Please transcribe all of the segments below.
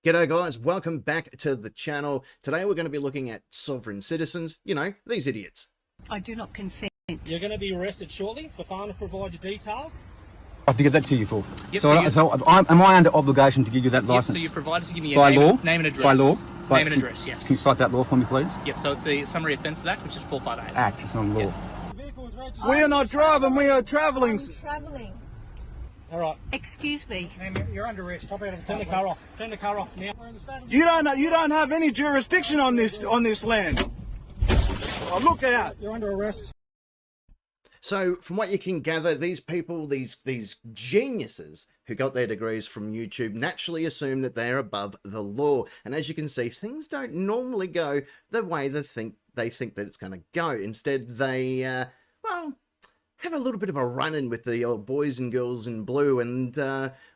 G'day guys, welcome back to the channel. Today we're going to be looking at sovereign citizens, you know, these idiots. I do not consent. You're going to be arrested shortly for failing to provide your details. I have to give that to you for. Yep, so am I under obligation to give you that license? Yep, so you're provided to give me your by name, law? name and address. By law? Name and address, yes. Can you cite that law for me, please? Yep, so it's the Summary Offences Act, which is 458. Act, it's not law. Yep. We are not driving, we are travelling. Travelling. All right. Excuse me. You're under arrest. Turn the car off. Turn the car off now. You don't have any jurisdiction on this land. Oh, look out. You're under arrest. So from what you can gather, these people, these geniuses who got their degrees from YouTube naturally assume that they're above the law. And as you can see, things don't normally go the way they think that it's going to go. Instead, they, well, have a little bit of a run-in with the old boys and girls in blue, and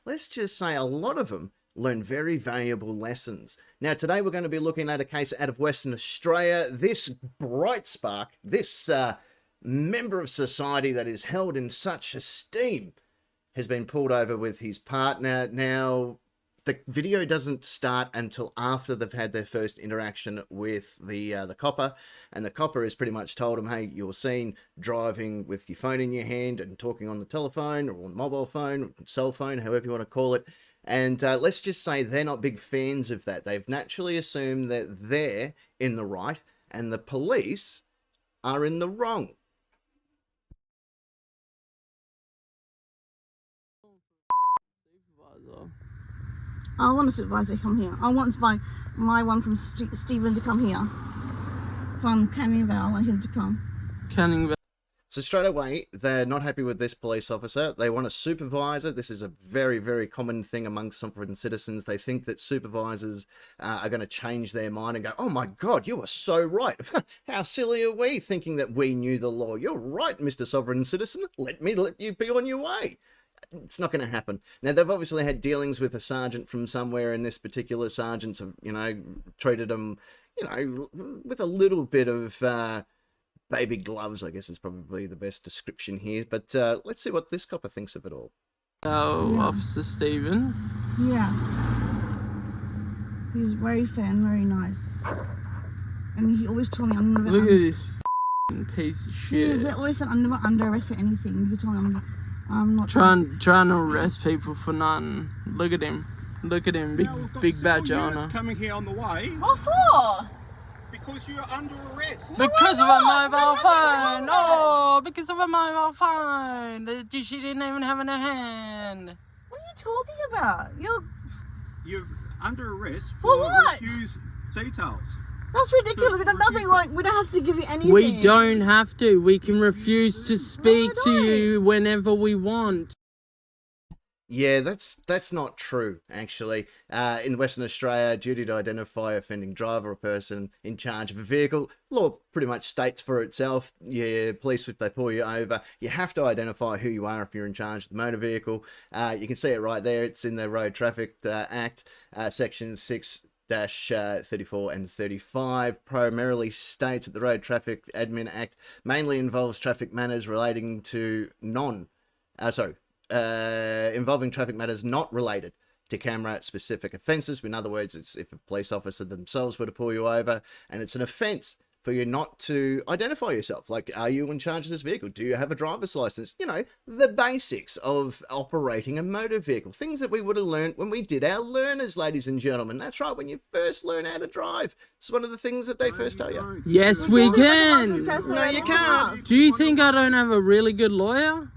let's just say a lot of them learn very valuable lessons. Now, today we're going to be looking at a case out of Western Australia. This bright spark, this member of society that is held in such esteem, has been pulled over with his partner. Now, the video doesn't start until after they've had their first interaction with the copper, and the copper has pretty much told him, hey, you're seen driving with your phone in your hand and talking on the telephone or on mobile phone, or cell phone, however you want to call it. And let's just say they're not big fans of that. They've naturally assumed that they're in the right and the police are in the wrong. I want a supervisor to come here. I want my one from Stephen to come here. From Canning Vale, I want him to come. Canning Vale. So straight away, they're not happy with this police officer. They want a supervisor. This is a very, very common thing amongst sovereign citizens. They think that supervisors are going to change their mind and go, oh my God, you are so right. How silly are we thinking that we knew the law? You're right, Mr. Sovereign Citizen. Let you be on your way. It's not going to happen. Now, they've obviously had dealings with a sergeant from somewhere, and this particular sergeant's, you know, treated them, you know, with a little bit of baby gloves, I guess is probably the best description here. But let's see what this copper thinks of it all. Oh, yeah. Officer Stephen. Yeah. He's very fair and very nice. And he always told me I'm never... Look at this piece of shit. He always said I'm never under arrest for anything. You told me I'm not... Trying to arrest people for nothing. Look at him. Look at him. Big badge on her. Coming here on the way. What for? Because you're under arrest. Because of a mobile phone! Oh, because of a mobile phone that she didn't even have in her hand. What are you talking about? You're under arrest For what? refuse details. That's ridiculous. We've done nothing wrong. We don't have to give you anything. We don't have to. We can refuse to speak to you whenever we want. Yeah, that's not true, actually. In Western Australia, duty to identify offending driver or person in charge of a vehicle, law pretty much states for itself. Yeah, police, if they pull you over, you have to identify who you are if you're in charge of the motor vehicle. You can see it right there. It's in the Road Traffic Act, Section 6-34 and 35, primarily states that the Road Traffic Admin Act mainly involves traffic matters relating to involving traffic matters not related to camera-specific offences. In other words, it's if a police officer themselves were to pull you over, and it's an offence for you not to identify yourself. Like, are you in charge of this vehicle? Do you have a driver's licence? You know, the basics of operating a motor vehicle. Things that we would have learned when we did our learners, ladies and gentlemen. That's right, when you first learn how to drive. It's one of the things that they first tell you. Yes, we can. No, you can't. Do you think I don't have a really good lawyer?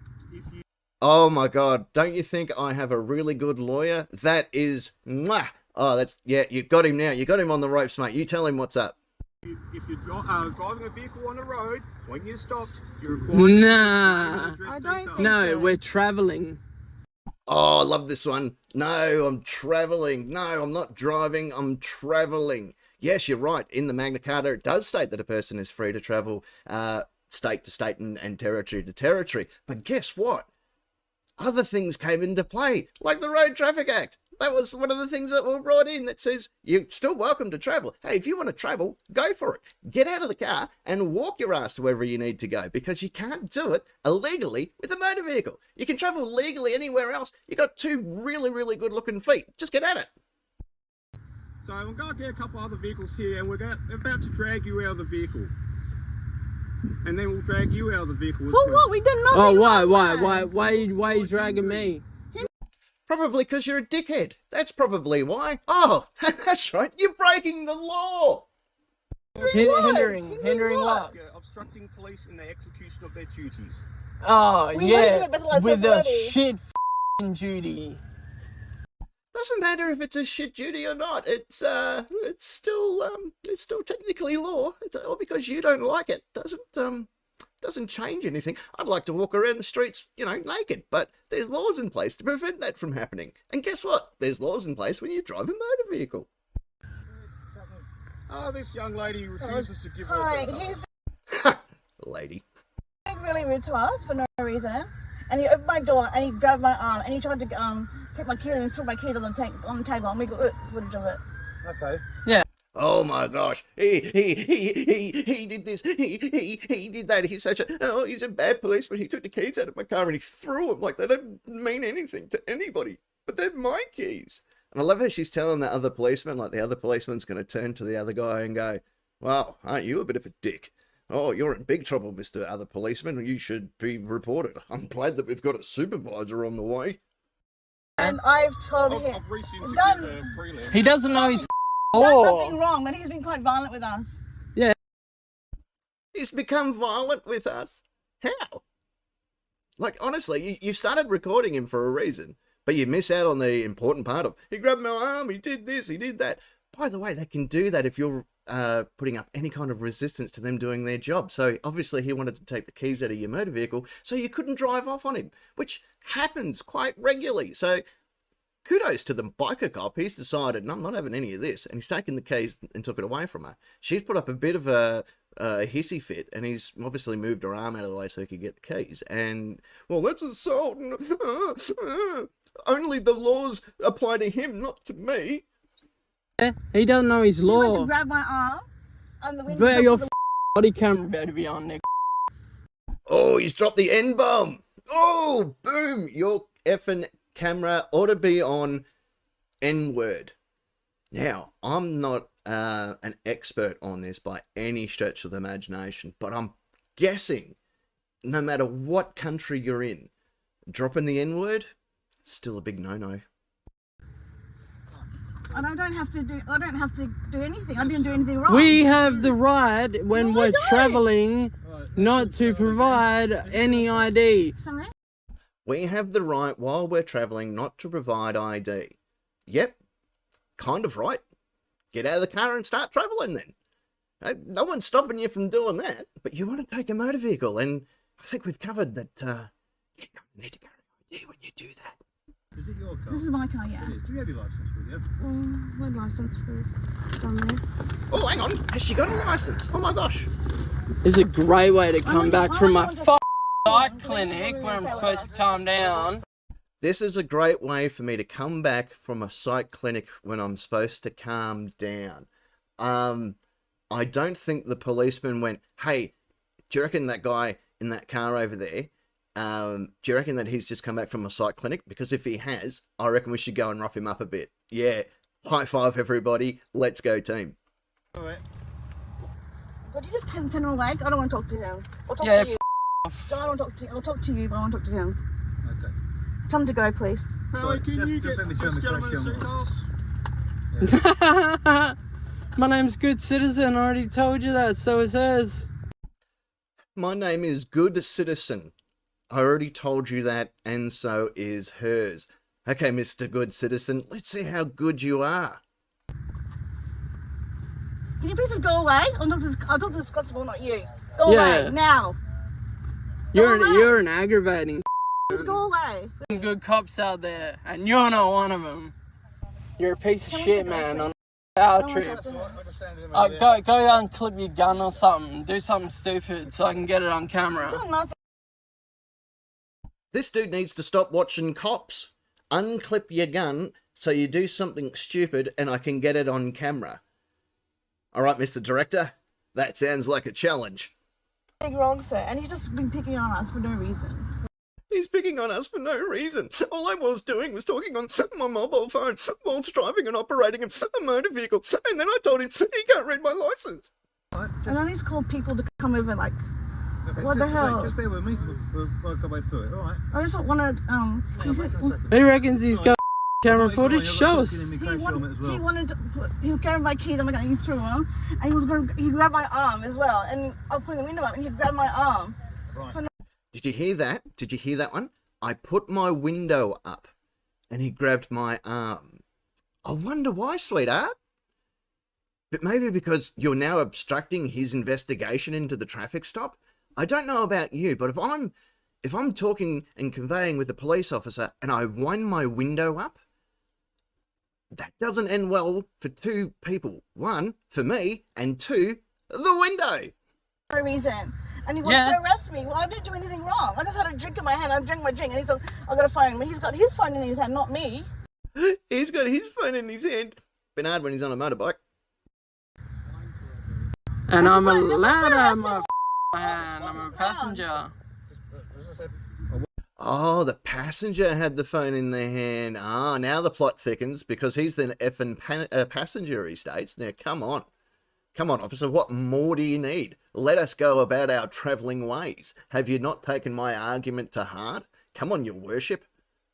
Oh my God, don't you think I have a really good lawyer? That is, mwah. Oh, that's, yeah, you got him now. You got him on the ropes, mate. You tell him what's up. If you're driving a vehicle on the road, when you're stopped, you're required Nah. to I don't think No, so. we're travelling. Oh, I love this one. No, I'm traveling. No, I'm not driving. I'm traveling. Yes, you're right. In the Magna Carta, it does state that a person is free to travel state to state and territory to territory. But guess what? Other things came into play, like the Road Traffic Act. That was one of the things that were brought in that says you're still welcome to travel. Hey, if you want to travel, go for it. Get out of the car and walk your ass to wherever you need to go, because you can't do it illegally with a motor vehicle. You can travel legally anywhere else. You got two really, really good looking feet. Just get at it. So we'll go get a couple other vehicles here, and we're about to drag you out of the vehicle. And then we'll drag you out of the vehicle. For what? We did nothing. Oh, why are you What dragging you me? Probably because you're a dickhead. That's probably why. Oh, that's right. You're breaking the law. Hindering what? Yeah, obstructing police in the execution of their duties. Oh, We yeah, heard it, but with it's a already. shit duty. Doesn't matter if it's a shit duty or not. It's still technically law. All because you don't like it doesn't change anything. I'd like to walk around the streets, naked, but there's laws in place to prevent that from happening. And guess what? There's laws in place when you drive a motor vehicle. Oh, this young lady refuses to give her. Hi, he's Lady. being really rude to us for no reason. And he opened my door and he grabbed my arm and he tried to take my keys and threw my keys on the table and we got footage of it. Okay. Oh my gosh, he did this, he did that, he's a bad policeman, he took the keys out of my car and he threw them like they don't mean anything to anybody, but they're my keys. And I love how she's telling that other policeman, like the other policeman's going to turn to the other guy and go, well, aren't you a bit of a dick? Oh, you're in big trouble, Mr. Other Policeman, you should be reported. I'm glad that we've got a supervisor on the way. And I've told him I've reached in to done- get a prelim. He doesn't know his done law. nothing wrong, but he's been quite violent with us. He's become violent with us. How? Like, honestly, you started recording him for a reason, but you miss out on the important part of, he grabbed my arm, he did this, he did that. By the way, they can do that if you're putting up any kind of resistance to them doing their job. So obviously he wanted to take the keys out of your motor vehicle so you couldn't drive off on him, which happens quite regularly. So kudos to the biker cop. He's decided, no, I'm not having any of this. And he's taken the keys and took it away from her. She's put up a bit of a hissy fit, and he's obviously moved her arm out of the way so he could get the keys. And, well, that's assault. Only the laws apply to him, not to me. He doesn't know his He went to law. grab my arm and the window. But your body camera better be on, Nick. Oh, he's dropped the N-bomb. Oh, boom. Your effing camera ought to be on N-word. Now, I'm not an expert on this by any stretch of the imagination, but I'm guessing no matter what country you're in, dropping the N-word, still a big no-no. And I don't have to do anything. I didn't do anything wrong. We have the right when No, I we're don't. travelling not to provide any ID. Sorry? We have the right while we're travelling not to provide ID. Yep, kind of right. Get out of the car and start travelling then. No one's stopping you from doing that, but you want to take a motor vehicle, and I think we've covered that you don't need to carry ID when you do that. Is it your car? This is my car, yeah. It is. Do you have your license with you? My license, please. Down there. Oh, hang on. Has she got a license? Oh my gosh. It's a great way to come back from my want to- psych clinic where I'm supposed to calm down. This is a great way for me to come back from a psych clinic when I'm supposed to calm down. I don't think the policeman went, hey, do you reckon that guy in that car over there, do you reckon that he's just come back from a psych clinic? Because if he has, I reckon we should go and rough him up a bit. Yeah, high five everybody, let's go team. All right. Would you just send him away? I don't want to talk to him. I'll talk Yeah, to you. No, I don't talk to you. I'll talk to you, but I want to talk to him. Okay. Tell him to go, please. Harry, can you just get let me this turn the gentleman's question details? My name's Good Citizen. I already told you that. So is hers. My name is Good Citizen. I already told you that, and so is hers. Okay, Mr. Good Citizen, let's see how good you are. Can you please just go away? I'll talk to this constable, not you. Go Yeah. away, now. You're an aggravating Just go away. good cops out there, and you're not one of them. You're a piece of Tell me shit, to go, man. please. On I our don't want to trip. talk to him. I just handed him over there. Go and clip your gun or something. Do something stupid so I can get it on camera. Do nothing. This dude needs to stop watching cops. Unclip your gun so you do something stupid and I can get it on camera. All right, Mr. Director, that sounds like a challenge. Big wrong, sir. And he's just been picking on us for no reason. He's picking on us for no reason. All I was doing was talking on my mobile phone whilst driving and operating a motor vehicle. And then I told him he can't read my license. And then he's called people to come over like, Okay, what the hell? Just bear with me. We'll work our way through it. All right. I just want to, He reckons he's got camera footage. Show us. he wanted to, he grabbed my keys, I'm like, he threw them, and he grabbed my arm as well, and I'll put the window up, and he grabbed my arm. Right. Did you hear that? Did you hear that one? I put my window up and he grabbed my arm. I wonder why, sweetheart. But maybe because you're now obstructing his investigation into the traffic stop? I don't know about you, but if I'm talking and conveying with a police officer and I wind my window up, that doesn't end well for two people. One, for me, and two, the window. For no reason. And he wants to arrest me. Well, I didn't do anything wrong. I just had a drink in my hand. I drank my drink, and he said, I got a phone. But he's got his phone in his hand, not me. He's got his phone in his hand. Bernard when he's on a motorbike. And I'm a ladder, my hand. I'm a passenger. Oh, the passenger had the phone in their hand. Ah, now the plot thickens because he's the effing passenger, he states. Now, come on. Come on, officer, what more do you need? Let us go about our travelling ways. Have you not taken my argument to heart? Come on, your worship.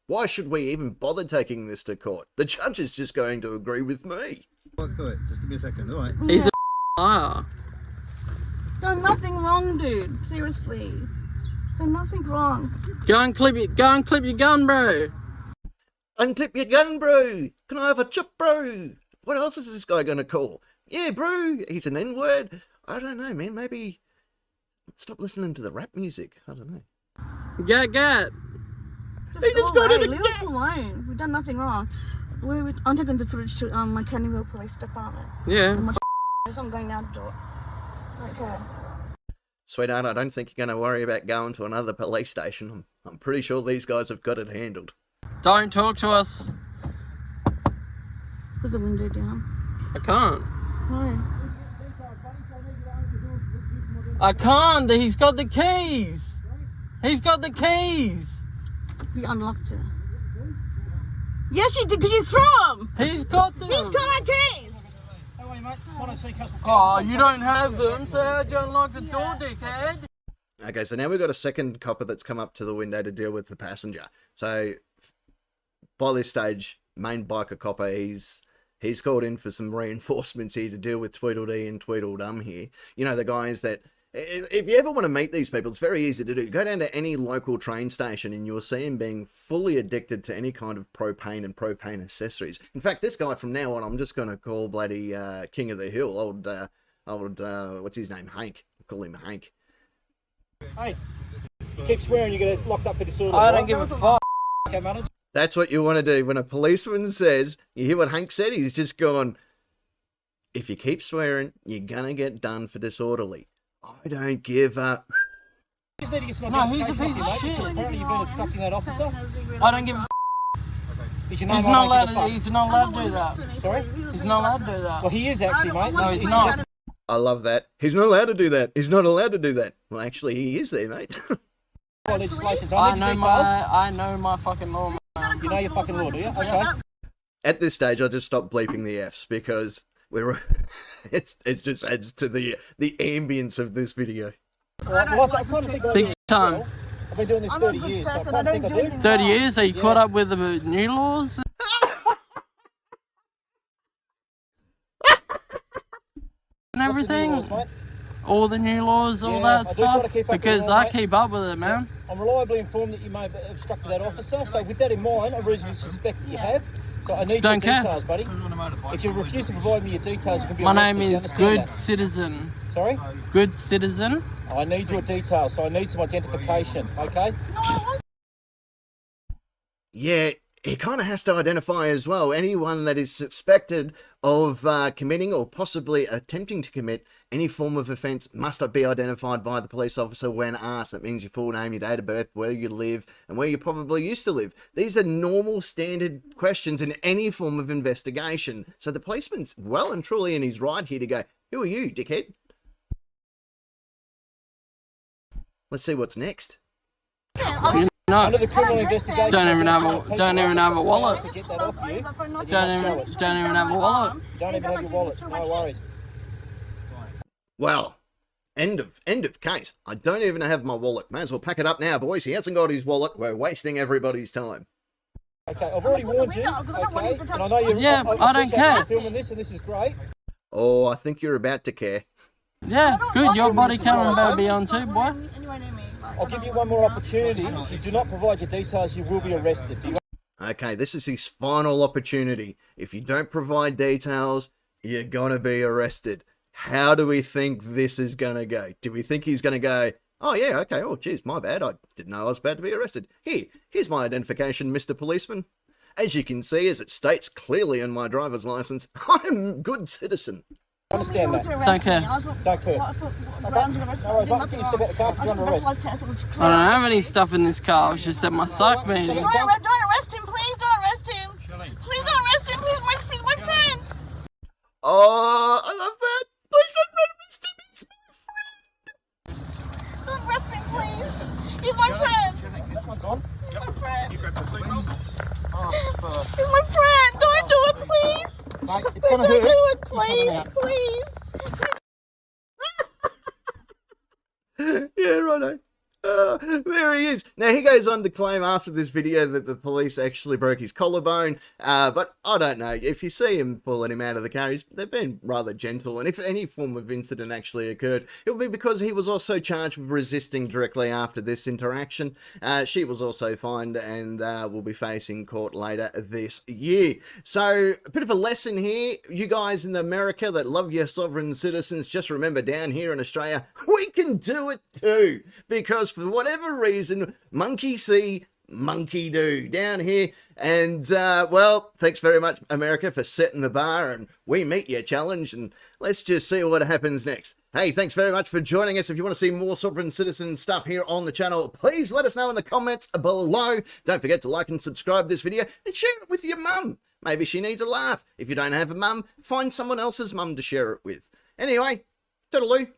Why should we even bother taking this to court? The judge is just going to agree with me. Work through it. Just give me a second. All right. He's a liar. Done nothing wrong, dude. Seriously. Done nothing wrong. Go and clip your gun, bro. Unclip your gun, bro. Can I have a chip, bro? What else is this guy going to call? Yeah, bro, he's an N-word. I don't know, man. Maybe stop listening to the rap music. I don't know. Get. He just got it Leave us alone. We've done nothing wrong. I'm taking the footage to my Canterville Police Department. Yeah. I'm going down the door. Okay. Sweetheart, I don't think you're going to worry about going to another police station. I'm pretty sure these guys have got it handled. Don't talk to us. Put the window down. I can't. Why? I can't. He's got the keys. He's got the keys. He unlocked it. Yes, you did, because you threw them. He's got them. He's got my keys. How are you, mate? Want to see customer Oh, you don't have them, so how'd you unlock the door, dickhead? Okay, so now we've got a second copper that's come up to the window to deal with the passenger. So by this stage, main biker copper, he's called in for some reinforcements here to deal with Tweedledee and Tweedledum here. You know, the guys that, if you ever want to meet these people, it's very easy to do. Go down to any local train station and you'll see them being fully addicted to any kind of propane and propane accessories. In fact, this guy from now on, I'm just going to call bloody King of the Hill, old what's his name, Hank. I'll call him Hank. Hey, keep swearing you get locked up for disorder. I don't give a fuck. Okay, manager. That's what you want to do. When a policeman says, you hear what Hank said? He's just gone, if you keep swearing, you're going to get done for disorderly. I don't give a... You just need to get some No, he's a piece of identification, shit. mate. Apparently you've been obstructing that officer. I don't give a f. Is your name He's I not don't allowed give a fuck? He's not allowed to do that. Sorry? He's not allowed to do that. Well, he is actually, mate. No, he's not. I love that. He's not allowed to do that. He's not allowed to do that. Well, actually, he is there, mate. Legislation. So I need know your details. I know my fucking law, man. You know your fucking law, do you? Okay. At this stage, I just stopped bleeping the Fs because it just adds to the ambience of this video. Well, I kind of think I Big do time. as well. I've been doing this I'm a 30 good years, so I person. kind I of don't think do I do. anything 30 wrong. years? Are you caught up with the new laws? And everything? What's the new laws, mate? All the new laws, all Yeah, that I do try to stuff? keep up with Because it all, I mate. keep up with it, man. I'm reliably informed that you may have obstructed that officer, so with that in mind, I reasonably suspect that you have. So I need Don't your care. details, buddy. If you refuse to provide me your details, you can be My arrested. name You is understand Good that? Citizen. Sorry? Good Citizen? I need your details, so I need some identification, okay? Yeah, he kind of has to identify as well anyone that is suspected of committing or possibly attempting to commit any form of offence must be identified by the police officer when asked. That means your full name, your date of birth, where you live, and where you probably used to live. These are normal standard questions in any form of investigation. So the policeman's well and truly in his right here to go, who are you, dickhead? Let's see what's next. No, Under the criminal investigation. don't even have a wallet. To get that off you. Don't even have a wallet. You don't even have your wallet. No worries. Well, end of case. I don't even have my wallet. May as well pack it up now, boys. He hasn't got his wallet. We're wasting everybody's time. Okay, I've already warned you. Okay, and I know you're. Yeah, I don't care. Filming this, and this is great. Oh, I think you're about to care. Yeah, good. Your body camera better be on too, boy. I'll give you one more opportunity. If you do not provide your details, you will be arrested. Do you Okay, this is his final opportunity. If you don't provide details, you're gonna be arrested. How do we think this is gonna go? Do we think he's gonna go, oh yeah, okay, oh geez, my bad, I didn't know I was about to be arrested. Here's my identification, Mr. Policeman. As you can see, as it states clearly in my driver's license, I'm a good citizen. understand that? Don't care. Don't care. I don't have any stuff in this car. I was just at my psych meeting. Don't arrest him, please. Don't arrest him. Please don't arrest him. Please, my friend. Oh, I love that. Please don't arrest him, he's my friend. Don't arrest me, please. He's my friend. This one's on. My friend. He's my friend. Don't do it, please. Mate, it's gonna Don't hurt. do it, It's coming out. please. Yeah, righto. There he is. Now, he goes on to claim after this video that the police actually broke his collarbone, but I don't know. If you see him pulling him out of the car, they've been rather gentle, and if any form of incident actually occurred, it will be because he was also charged with resisting directly after this interaction. She was also fined and will be facing court later this year. So, a bit of a lesson here. You guys in America that love your sovereign citizens, just remember down here in Australia, we can do it too, because for whatever reason, monkey see, monkey do down here. And, well, thanks very much, America, for setting the bar, and we meet your challenge, and let's just see what happens next. Hey, thanks very much for joining us. If you want to see more sovereign citizen stuff here on the channel, please let us know in the comments below. Don't forget to like and subscribe this video, and share it with your mum. Maybe she needs a laugh. If you don't have a mum, find someone else's mum to share it with. Anyway, toodaloo.